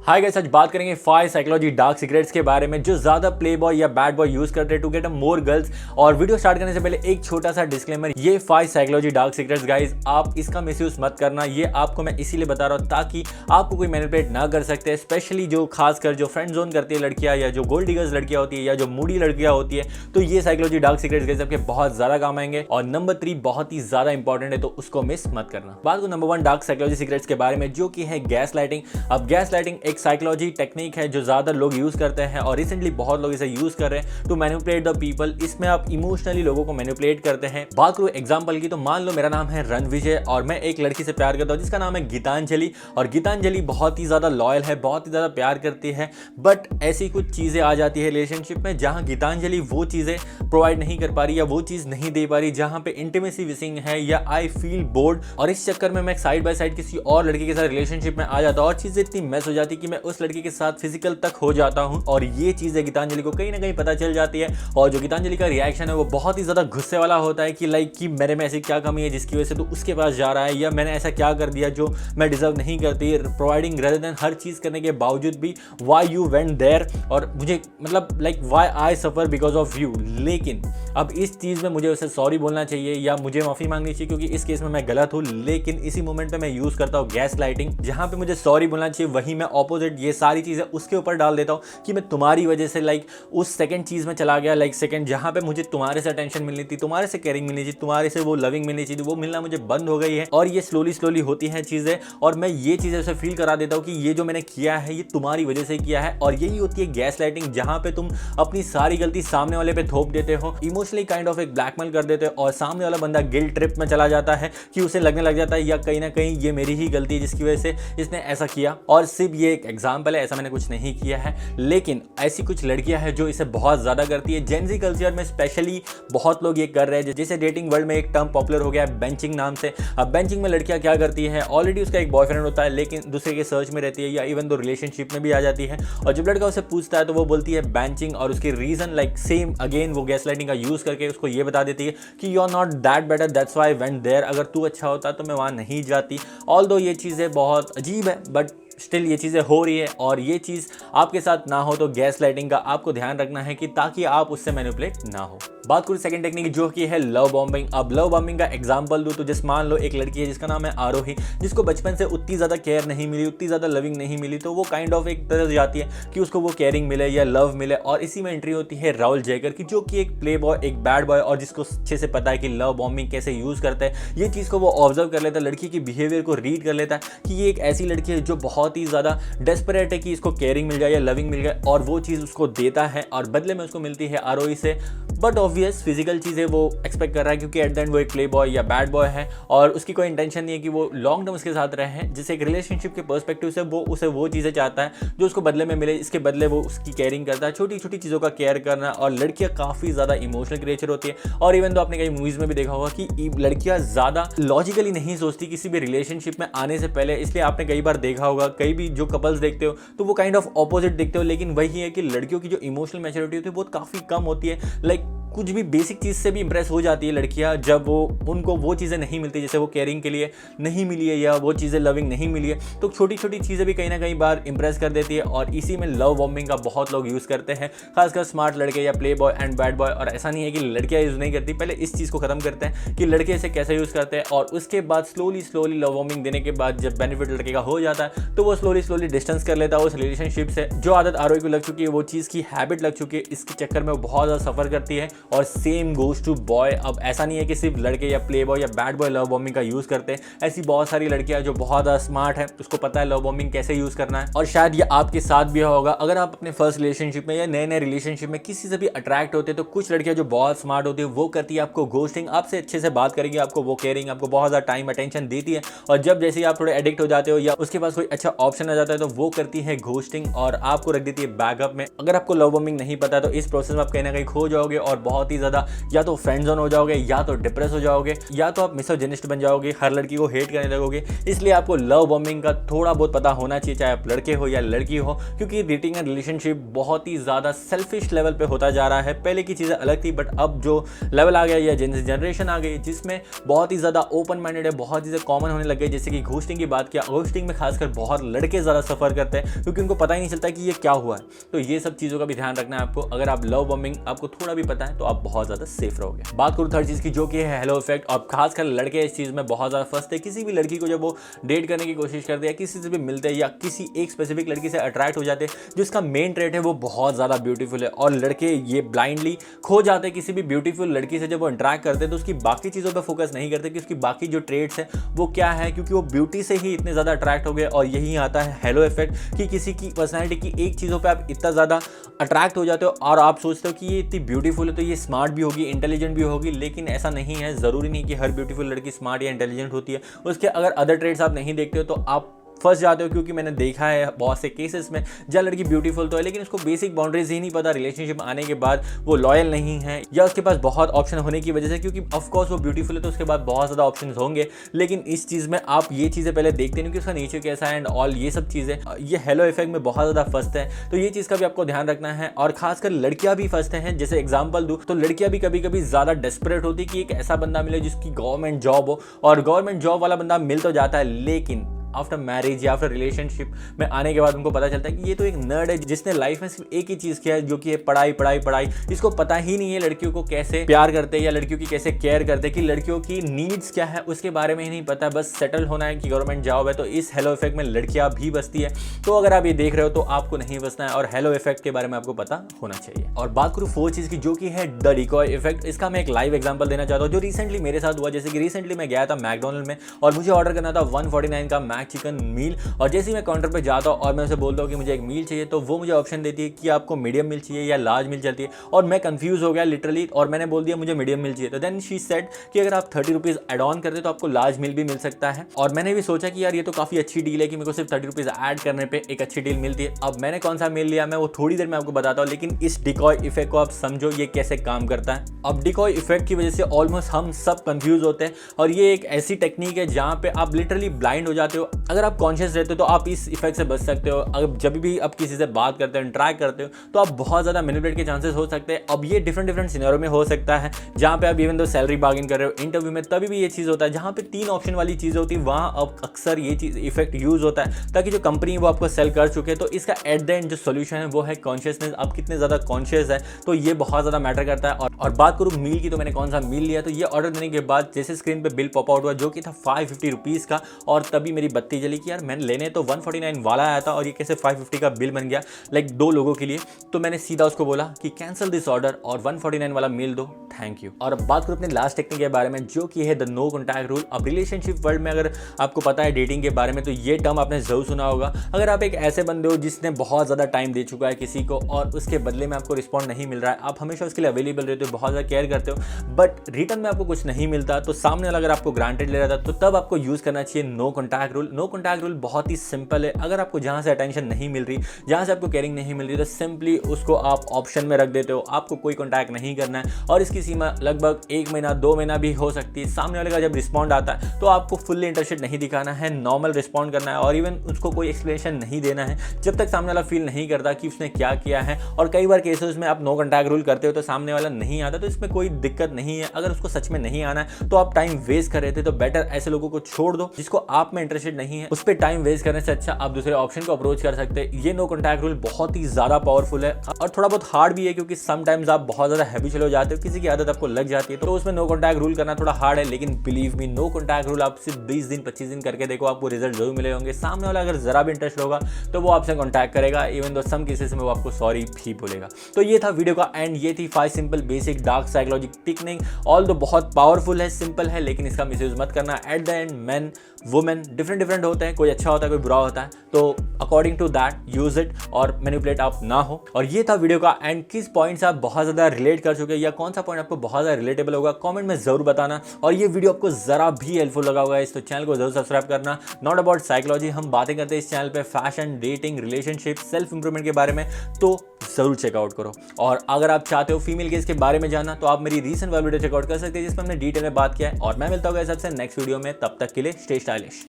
Hi guys, आज बात करेंगे 5 साइकोलॉजी डार्क सीक्रेट्स के बारे में जो ज्यादा प्ले बॉय या बैड बॉय यूज करते हैं to get a more girls. और वीडियो स्टार्ट करने से पहले एक छोटा सा डिस्क्लेमर, ये 5 साइकोलॉजी डार्क सीक्रेट्स गाइस, आप इसका मिसयूज मत करना। ये आपको मैं इसीलिए बता रहा हूँ ताकि आपको कोई मैनिपुलेट ना कर सकते, स्पेशली जो खासकर जो फ्रेंड जोन करती है लड़कियां या जो गोल्ड डिगर्स लड़कियां होती है या जो मूडी लड़कियां होती है, तो ये साइकोलॉजी डार्क सीक्रेट्स गाइस आपके बहुत ज्यादा काम आएंगे। और नंबर 3 बहुत ही ज्यादा इंपॉर्टेंट है, तो उसको मिस मत करना। बात को नंबर 1 डार्क साइकोलॉजी सीक्रेट्स के बारे में, जो कि है गैस लाइटिंग। अब गैस लाइटिंग एक साइकोलॉजी टेक्निक है जो ज्यादा लोग यूज करते हैं और रिसेंटली बहुत लोग इसे यूज कर रहे हैं टू मैनिपुलेट द पीपल। इसमें आप इमोशनली लोगों को मैनिपुलेट करते हैं। बात करूं एग्जांपल की, तो मान लो मेरा नाम है रणविजय और मैं एक लड़की से प्यार करता हूं जिसका नाम है गीतांजलि। और गीतांजलि बहुत ही ज्यादा लॉयल है, बहुत ही ज्यादा प्यार करती है, बट ऐसी कुछ चीजें आ जाती है रिलेशनशिप में जहां गीतांजलि वो चीजें प्रोवाइड नहीं कर पा रही या वो चीज नहीं दे पा रही जहां पे इंटीमेसी मिसिंग है या आई फील बोर्ड। और इस चक्कर में मैं साइड बाय साइड किसी और लड़की के साथ रिलेशनशिप में आ जाता हूं और चीजें इतनी मैस हो जाती कि मैं उस लड़की के साथ फिजिकल तक हो जाता हूं। और ये चीजें गीतांजलि को कहीं ना कहीं पता चल जाती है और जो गीतांजलि का रिएक्शन है वो बहुत ही ज्यादा गुस्से वाला होता है कि लाइक कि मेरे में ऐसी क्या कमी है जिसकी वजह से तू उसके पास जा रहा है, या मैंने ऐसा क्या कर दिया जो मैं डिजर्व नहीं करती, प्रोवाइडिंग रेदर देन हर चीज करने के बावजूद भी व्हाई यू वेंट देयर, और मुझे मतलब like why I suffer because of you. लेकिन अब इस चीज में मुझे उसे सॉरी बोलना चाहिए या मुझे माफी मांगनी चाहिए क्योंकि इस केस में मैं गलत हूं। लेकिन इसी मोमेंट पे मैं यूज करता हूं गैस लाइटिंग, जहां पे मुझे सॉरी बोलना चाहिए वहीं मैं ऑपोजिट ये सारी चीजें उसके ऊपर डाल देता हूं कि मैं तुम्हारी वजह से लाइक उस सेकंड चीज में चला गया, लाइक सेकंड जहां पे मुझे तुम्हारे से अटेंशन मिलनी थी, तुम्हारे से केयरिंग मिलनी चाहिए, तुम्हारे से वो लविंग मिलनी चाहिए, वो मिलना मुझे बंद हो गई है। और ये स्लोली होती हैं चीजें और मैं ये चीजें उसे फील करा देता हूं कि ये जो मैंने किया है ये तुम्हारी वजह से किया है। और यही होती है गैस लाइटिंग, जहां पे तुम अपनी सारी गलती सामने वाले पे थोप देते हो, इमोशनली काइंड ऑफ एक ब्लैकमेल कर देते हो और सामने वाला बंदा गिल्ट ट्रिप में चला जाता है कि उसे लगने लग जाता है या कहीं ना कहीं ये मेरी ही गलती है जिसकी वजह से इसने ऐसा किया। और सिर्फ ये एक एग्जाम्पल है, ऐसा मैंने कुछ नहीं किया है, लेकिन ऐसी कुछ लड़कियां हैं जो इसे बहुत ज्यादा करती है। जेनजी कल्चर में स्पेशली बहुत लोग ये कर रहे हैं, जैसे डेटिंग वर्ल्ड में एक टर्म पॉपुलर हो गया है बेंचिंग नाम से। अब बेंचिंग में लड़कियां क्या करती है, ऑलरेडी उसका एक बॉयफ्रेंड होता है लेकिन दूसरे के सर्च में रहती है या इवन दो रिलेशनशिप में भी आ जाती है, और जब लड़का उसे पूछता है तो वो बोलती है बेंचिंग, और उसकी रीजन लाइक सेम अगेन वो गैसलाइटिंग का यूज करके उसको ये बता देती है कि you are not that better, that's why I went there, अगर तू अच्छा होता तो मैं वहां नहीं जाती। ऑल्दो ये चीजें बहुत अजीब है बट स्टिल ये चीज़ें हो रही है और ये चीज़ आपके साथ ना हो, तो गैस लाइटिंग का आपको ध्यान रखना है कि ताकि आप उससे मैनिपुलेट ना हो। बात करूँ सेकंड टेक्निक जो कि है लव बॉम्बिंग। अब लव बॉम्बिंग का एग्जांपल दूं तो जैसे मान लो एक लड़की है जिसका नाम है आरोही, जिसको बचपन से उतनी ज़्यादा केयर नहीं मिली, उतनी ज़्यादा लविंग नहीं मिली, तो वो काइंड ऑफ एक तरह से जाती है कि उसको वो केयरिंग मिले या लव मिले। और इसी में एंट्री होती है राहुल जयकर की, जो कि एक प्ले बॉय, एक बैड बॉय, और जिसको अच्छे से पता है कि लव बॉम्बिंग कैसे यूज़ करते हैं। ये चीज़ को वो ऑब्जर्व कर लेता है, लड़की की बिहेवियर को रीड कर लेता है कि ये एक ऐसी लड़की है जो बहुत ही ज़्यादा डेस्परेट है कि इसको केयरिंग मिल जाए या लविंग मिल जाए, और वो चीज़ उसको देता है और बदले में उसको मिलती है आरोही से। बट ऑब्वियस फिजिकल चीज़ें वो एक्सपेक्ट कर रहा है क्योंकि एट द एंड वो एक प्ले बॉय या बैड बॉय है और उसकी कोई इंटेंशन नहीं है कि वो लॉन्ग टर्म उसके साथ रहे हैं। जिससे एक रिलेशनशिप के पर्सपेक्टिव से वो उसे वो चीज़ें चाहता है जो उसको बदले में मिले, इसके बदले वो उसकी केयरिंग करता है, छोटी छोटी चीज़ों का केयर करना। और लड़कियाँ काफ़ी ज़्यादा इमोशनल क्रिएचर होती है, और इवन तो आपने कई मूवीज़ में भी देखा होगा कि लड़कियाँ ज़्यादा लॉजिकली नहीं सोचती किसी भी रिलेशनशिप में आने से पहले। इसलिए आपने कई बार देखा होगा, कई भी जो कपल्स देखते हो तो वो काइंड ऑफ ऑपोजिट देखते हो, लेकिन वही है कि लड़कियों की जो इमोशनल मैच्योरिटी होती है वो काफ़ी कम होती है। लाइक कुछ भी बेसिक चीज़ से भी इंप्रेस हो जाती है लड़कियां जब वो उनको वो चीज़ें नहीं मिलती, जैसे वो केयरिंग के लिए नहीं मिली है या वो चीज़ें लविंग नहीं मिली है, तो छोटी छोटी चीज़ें भी कहीं ना कहीं बार इंप्रेस कर देती है। और इसी में लव बॉम्बिंग का बहुत लोग यूज़ करते हैं, खासकर स्मार्ट लड़के या play boy and bad boy. और ऐसा नहीं है कि लड़कियां यूज़ नहीं करती, पहले इस चीज़ को खत्म करते हैं कि लड़के इसे कैसे यूज़ करते हैं, और उसके बाद स्लोली लव बॉम्बिंग देने के बाद जब बेनिफिट लड़के का हो जाता है तो वो स्लोली डिस्टेंस कर लेता है उस रिलेशनशिप से। जो आदत आरोही को लग चुकी है, वो चीज़ की हैबिट लग चुकी है, इसके चक्कर में वो बहुत ज़्यादा सफ़र करती है। और सेम गोज टू बॉय। अब ऐसा नहीं है कि सिर्फ लड़के या प्ले बॉय या बैड बॉय लव बॉम्बिंग का यूज करते हैं, ऐसी बहुत सारी लड़कियां जो बहुत ज़्यादा स्मार्ट है, उसको पता है लव बॉम्बिंग कैसे यूज करना है। और शायद ये आपके साथ भी होगा, अगर आप अपने फर्स्ट रिलेशनशिप में या नए रिलेशनशिप में किसी से भी अट्रैक्ट होते हैं तो कुछ लड़कियां जो बहुत स्मार्ट होती है वो करती है आपको घोस्टिंग, आपसे अच्छे से बात करेगी, आपको वो केयरिंग, आपको बहुत ज़्यादा टाइम अटेंशन देती है, और जब जैसे ही आप थोड़े एडिक्ट हो जाते हो या उसके पास कोई अच्छा ऑप्शन आ जाता है तो वो करती है घोस्टिंग और आपको रख देती है बैकअप में। अगर आपको लव बॉम्बिंग नहीं पता तो इस प्रोसेस में आप कहीं ना कहीं खो जाओगे और बहुत बहुत ही ज़्यादा या तो फ्रेंड जोन हो जाओगे, या तो डिप्रेस हो जाओगे, या तो आप मिसोजिनिस्ट बन जाओगे, हर लड़की को हेट करने लगोगे। इसलिए आपको लव बॉम्बिंग का थोड़ा बहुत पता होना चाहिए, चाहे आप लड़के हो या लड़की हो, क्योंकि डेटिंग एंड रिलेशनशिप बहुत ही ज़्यादा सेल्फिश लेवल पे होता जा रहा है। पहले की चीज़ें अलग थी, बट अब जो लेवल आ गया या जनरेशन आ गई जिसमें बहुत ही ज़्यादा ओपन माइंडेड है, बहुत चीज़ें कॉमन होने लग गई। जैसे कि घोस्टिंग की बात किया, घोस्टिंग में खासकर बहुत लड़के ज़्यादा सफ़र करते हैं क्योंकि उनको पता ही नहीं चलता कि ये क्या हुआ है। तो ये सब चीज़ों का भी ध्यान रखना है आपको। अगर आप लव बॉम्बिंग आपको थोड़ा भी पता है तो आप बहुत ज़्यादा सेफ रहोगे। बात करूँ थर्ड चीज़ की, जो कि है हेलो इफेक्ट। और खासकर लड़के इस चीज़ में बहुत ज़्यादा फंसते हैं। किसी भी लड़की को जब वो डेट करने की कोशिश करते हैं, किसी से भी मिलते हैं या किसी एक स्पेसिफिक लड़की से अट्रैक्ट हो जाते हैं, जिसका मेन ट्रेट है वो बहुत ज़्यादा ब्यूटीफुल है, और लड़के ये ब्लाइंडली खो जाते हैं किसी भी ब्यूटीफुल लड़की से। जब वो इंटरेक्ट करते हैं तो उसकी बाकी चीज़ों पर फोकस नहीं करते कि उसकी बाकी जो ट्रेट्स है वो क्या है, क्योंकि वो ब्यूटी से ही इतने ज़्यादा अट्रैक्ट हो गए। और यही आता है हेलो इफेक्ट कि किसी की पर्सनैलिटी की एक चीज़ों पे आप इतना ज़्यादा अट्रैक्ट हो जाते हो और आप सोचते हो कि ये इतनी ब्यूटीफुल है तो ये स्मार्ट भी होगी, इंटेलिजेंट भी होगी। लेकिन ऐसा नहीं है, ज़रूरी नहीं कि हर ब्यूटीफुल लड़की स्मार्ट या इंटेलिजेंट होती है। उसके अगर अदर ट्रेड्स आप नहीं देखते हो तो आप फंस जाते हो। क्योंकि मैंने देखा है बहुत से केसेस में जहाँ लड़की ब्यूटीफुल तो है लेकिन उसको बेसिक बाउंड्रीज ही नहीं पता, रिलेशनशिप आने के बाद वो लॉयल नहीं है, या उसके पास बहुत ऑप्शन होने की वजह से, क्योंकि ऑफकोर्स वो ब्यूटीफुल है तो उसके बाद बहुत ज़्यादा ऑप्शन होंगे। लेकिन इस चीज़ में आप ये चीज़ें पहले देखते नहीं कि उसका नेचर कैसा है एंड ऑल ये सब चीज़ें, ये हेलो इफेक्ट में बहुत ज़्यादा फंसते हैं। तो ये चीज़ का भी आपको ध्यान रखना है। और खासकर लड़कियां भी फंसते हैं। जैसे एग्जाम्पल दूँ तो लड़कियां भी कभी कभी ज़्यादा डेस्परेट होती कि एक ऐसा बंदा मिले जिसकी गवर्नमेंट जॉब हो, और गवर्नमेंट जॉब वाला बंदा मिल तो जाता है, लेकिन आफ्टर मैरिज या आफ्टर रिलेशनशिप में आने के बाद उनको पता चलता है कि ये तो एक नर्ड है जिसने लाइफ में सिर्फ एक ही चीज़ किया है, जो कि है पढ़ाई पढ़ाई पढ़ाई। इसको पता ही नहीं है लड़कियों को कैसे प्यार करते हैं या लड़कियों की कैसे केयर करते हैं, कि लड़कियों की नीड्स क्या है उसके बारे में ही नहीं पता, बस सेटल होना है कि गवर्नमेंट जॉब है। तो इस हेलो इफेक्ट में लड़कियां भी बसती है। तो अगर आप ये देख रहे हो तो आपको नहीं बसना है, और हेलो इफेक्ट के बारे में आपको पता होना चाहिए। और बात करूँ फोर्थ चीज़ की, जो कि है द डिकॉय इफेक्ट। इसका मैं एक लाइव एग्जाम्पल देना चाहता हूँ जो रिसेंटली मेरे साथ हुआ। जैसे कि रिसेंटली मैं गया था मैकडोनल्ड में और मुझे ऑर्डर करना था 149 का मैक चिकन मील। और जैसे ही मैं काउंटर पे जाता हूँ और मैं उसे बोलता हूँ कि मुझे एक मील चाहिए, तो वो मुझे ऑप्शन देती है कि आपको मीडियम मील चाहिए या लार्ज मील चलती है। और मैं कंफ्यूज हो गया लिटरली, और मैंने बोल दिया मुझे मीडियम मील चाहिए। तो देन शी सेड कि अगर आप 30 रुपीज़ एड ऑन करते तो आपको लार्ज मील भी मिल सकता है। और मैंने भी सोचा कि यार ये तो काफ़ी अच्छी डील है कि मेरे को सिर्फ 30 रुपीज़ ऐड करने पर एक अच्छी डील मिलती है। अब मैंने कौन सा मील लिया मैं वो थोड़ी देर में आपको बताता हूँ, लेकिन इस डिकॉय इफेक्ट को आप समझो ये कैसे काम करता है। अब डिकॉय इफेक्ट की वजह से ऑलमोस्ट हम सब कंफ्यूज होते हैं, और ये एक ऐसी टेक्निक है जहाँ पे आप लिटरली ब्लाइंड हो जाते हो। अगर आप कॉन्शियस रहते हो तो आप इस इफेक्ट से बच सकते हो। अगर जब भी आप किसी से बात करते हो, इंटरेक्ट करते हो, तो आप बहुत ज़्यादा मैनिपुलेट के चांसेस हो सकते हैं। अब ये डिफरेंट सिनेरियो में हो सकता है जहाँ पे आप इवन दो सैलरी बार्गेन कर रहे हो इंटरव्यू में, तभी भी ये चीज़ होता है। जहाँ पे 3 ऑप्शन वाली चीज़ होती है वहाँ अब अक्सर ये चीज़ इफेक्ट यूज़ होता है, ताकि जो कंपनी वो आपको सेल कर चुके हैं। तो इसका एट द एंड जो सोल्यूशन है वो है कॉन्शियसनेस। आप कितने ज़्यादा कॉन्शियस है, तो ये बहुत ज़्यादा मैटर करता है। और बात करूँ मील की, तो मैंने कौन सा मील लिया, तो ये ऑर्डर देने के बाद जैसे स्क्रीन पर बिल पॉप आउट हुआ जो कि था 550 रुपीज़ का, और तभी मेरी बत्ती जली कि यार मैंने लेने तो 149 वाला आया था और ये कैसे 550 का बिल बन गया, लाइक 2 लोगों के लिए। तो मैंने सीधा उसको बोला कि कैंसिल दिस ऑर्डर और 149 वाला मील दो, थैंक यू। और अब बात करूँ अपने लास्ट टेक्निक के बारे में, जो कि है द नो कॉन्टैक्ट रूल। अब रिलेशनशिप वर्ल्ड में अगर आपको पता है डेटिंग के बारे में, तो ये टर्म आपने जरूर सुना होगा। अगर आप एक ऐसे बंदे हो जिसने बहुत ज़्यादा टाइम दे चुका है किसी को और उसके बदले में आपको रिस्पॉन्ड नहीं मिल रहा है, आप हमेशा उसके लिए अवेलेबल रहते हो, बहुत ज़्यादा केयर करते हो, बट रिटर्न में आपको कुछ नहीं मिलता, तो सामने वाला अगर आपको ग्रांटेड ले रहा था, तो तब आपको यूज़ करना चाहिए no contact rule. No contact rule बहुत ही सिंपल है। अगर आपको जहाँ से अटेंशन नहीं मिल रही, जहाँ से आपको केयरिंग नहीं मिल रही, तो सिंपली उसको आप ऑप्शन में रख देते हो, आपको कोई कॉन्टैक्ट नहीं करना है। और इसकी सीमा लगभग 1 महीना 2 महीना भी हो सकती है। सामने वाले का जब रिस्पॉन्ड आता है तो आपको फुल्ली इंटरेस्टेड नहीं दिखाना है, नॉर्मल रिस्पॉन्ड करना है, और इवन उसको कोई एक्सप्लेनेशन नहीं देना है जब तक सामने वाला फील नहीं करता कि उसने क्या किया है। और कई बार केसेस में आप नो कॉन्टैक्ट रूल करते हो तो सामने वाला नहीं आता, तो इसमें कोई दिक्कत नहीं है। अगर उसको सच में नहीं आना है तो आप टाइम वेस्ट कर रहे थे, तो बेटर ऐसे लोगों को छोड़ दो जिसको आप में इंटरेस्टेड नहीं है। उस पर टाइम वेस्ट करने से अच्छा आप दूसरे ऑप्शन को अप्रोच कर सकते हैं। ये नो कॉन्टैक्ट रूल बहुत ही ज़्यादा पावरफुल है और थोड़ा बहुत हार्ड भी है, क्योंकि समटाइम्स आप बहुत ज़्यादा हैबिचुअल हो जाते हो, किसी की आदत आपको लग जाती है, तो उसमें नो कॉन्टैक्ट रूल करना थोड़ा हार्ड है। लेकिन believe me, no contact rule आप सिर्फ 20 दिन 25 दिन करके देखो, आपको रिजल्ट जरूर मिले होंगे। सामने वाला अगर जरा भी इंटरेस्ट होगा तो वो आपसे कॉन्टैक्ट करेगा, इवन दो सम केसेस में वो आपको सॉरी भी बोलेगा। तो ये था वीडियो का एंड, ये थी 5 simple basic dark psychology technique. All दो बहुत पावरफुल है, सिंपल है, लेकिन इसका मिसयूज मत करना। At the end man women different होते हैं, कोई अच्छा होता है कोई बुरा होता है, तो according to that use it और मैनिपुलेट आप ना हो। और ये था वीडियो का एंड, किस पॉइंट से आप बहुत ज़्यादा रिलेट कर चुके या कौन सा पॉइंट आपको बहुत ज़्यादा रिलेटेबल होगा कमेंट में जरूर बताना। और ये वीडियो आपको ज़रा भी हेल्पफुल लगा होगा तो चैनल को जरूर सब्सक्राइब करना। नॉट अबाउट साइकोलॉजी, हम बातें करते हैं इस चैनल पे fashion, dating, relationship, self improvement के बारे में, तो जरूर चेकआउट करो। और अगर आप चाहते हो फीमेल गेज के बारे में जानना तो आप मेरी रीसेंट वाली वीडियो चेकआउट कर सकते हैं जिसमें हमने डिटेल में बात किया है। और मैं मिलता हूँ सबसे नेक्स्ट वीडियो में, तब तक के लिए स्टे स्टाइलिश।